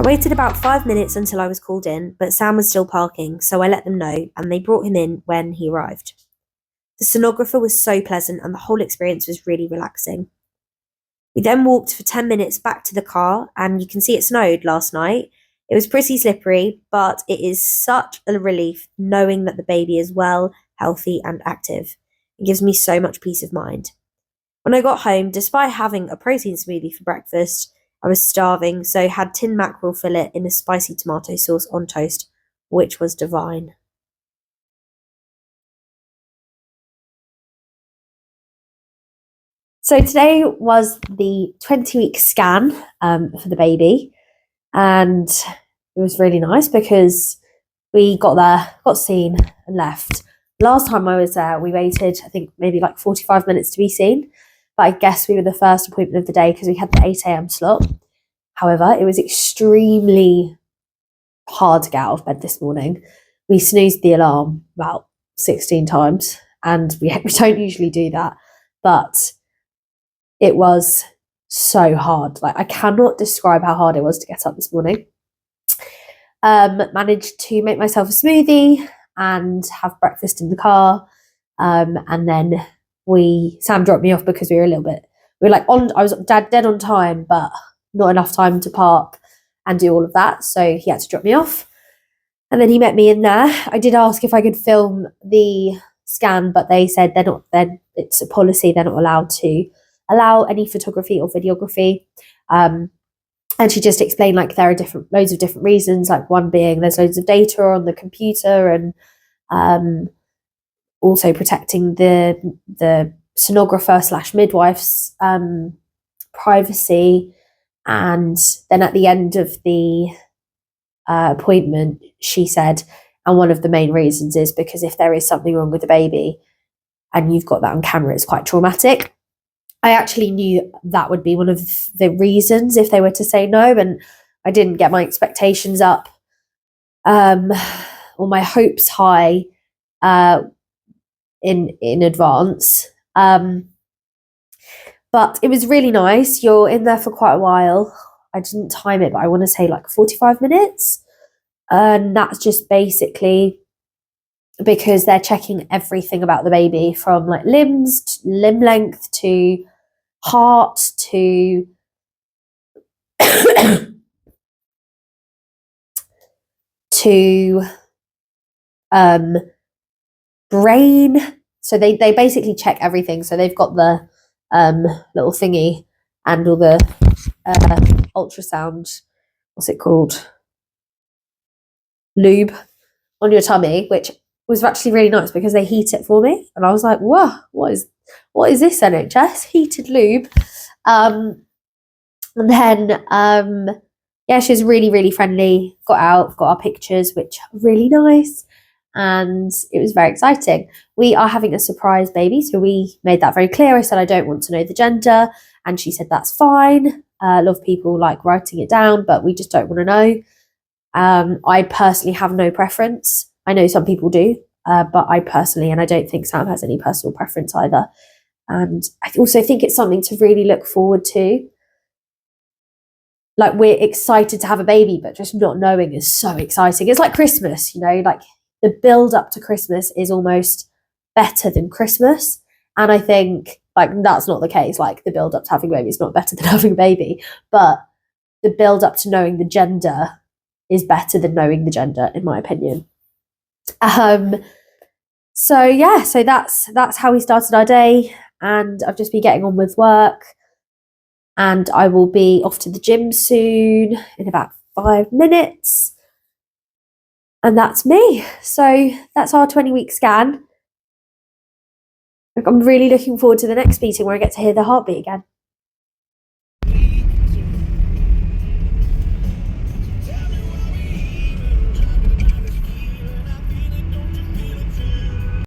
I waited about 5 minutes until I was called in, but Sam was still parking, so I let them know, and they brought him in when he arrived. The sonographer was so pleasant, and the whole experience was really relaxing. We then walked for 10 minutes back to the car, and you can see it snowed last night. It was pretty slippery, but it is such a relief knowing that the baby is well, healthy, and active. It gives me so much peace of mind. When I got home, despite having a protein smoothie for breakfast, I was starving, so had tin mackerel fillet in a spicy tomato sauce on toast, which was divine. So today was the 20-week scan for the baby, and it was really nice because we got there, got seen, and left. Last time I was there, we waited, I think, maybe like 45 minutes to be seen, but I guess we were the first appointment of the day because we had the 8 a.m. slot. However, it was extremely hard to get out of bed this morning. We snoozed the alarm about 16 times, and we don't usually do that, but it was so hard. Like, I cannot describe how hard it was to get up this morning. Managed to make myself a smoothie and have breakfast in the car. And then Sam dropped me off because we were like I was dead on time, but not enough time to park and do all of that. So he had to drop me off. And then he met me in there. I did ask if I could film the scan, but they said it's a policy, they're not allowed to allow any photography or videography. And she just explained, like, there are loads of different reasons, like one being there's loads of data on the computer, and also protecting the sonographer / midwife's privacy. And then at the end of the appointment, she said, and one of the main reasons is because if there is something wrong with the baby and you've got that on camera, it's quite traumatic. I actually knew that would be one of the reasons if they were to say no, and I didn't get my expectations up or my hopes high in advance. But it was really nice. You're in there for quite a while. I didn't time it, but I want to say like 45 minutes. And that's just basically because they're checking everything about the baby, from like limbs, to limb length, to heart, to to brain. So they basically check everything. So they've got the little thingy and all the ultrasound, what's it called, lube on your tummy, which was actually really nice because they heat it for me, and I was like, whoa, what is this, NHS heated lube? And then yeah, she was really, really friendly. Got our pictures, which are really nice, and it was very exciting. We are having a surprise baby, so we made that very clear. I said I don't want to know the gender, and she said that's fine. A lot of people like writing it down, but we just don't want to know. I personally have no preference. I know some people do, but I personally, and I don't think Sam has any personal preference either. And I also think it's something to really look forward to. Like, we're excited to have a baby, but just not knowing is so exciting. It's like Christmas, like the build up to Christmas is almost better than Christmas. And I think like that's not the case. Like, the build up to having a baby is not better than having a baby, but the build up to knowing the gender is better than knowing the gender, in my opinion. So yeah, so that's how we started our day, and I've just been getting on with work, and I will be off to the gym soon in about 5 minutes, and that's me. So that's our 20-week scan. I'm really looking forward to the next meeting where I get to hear the heartbeat again.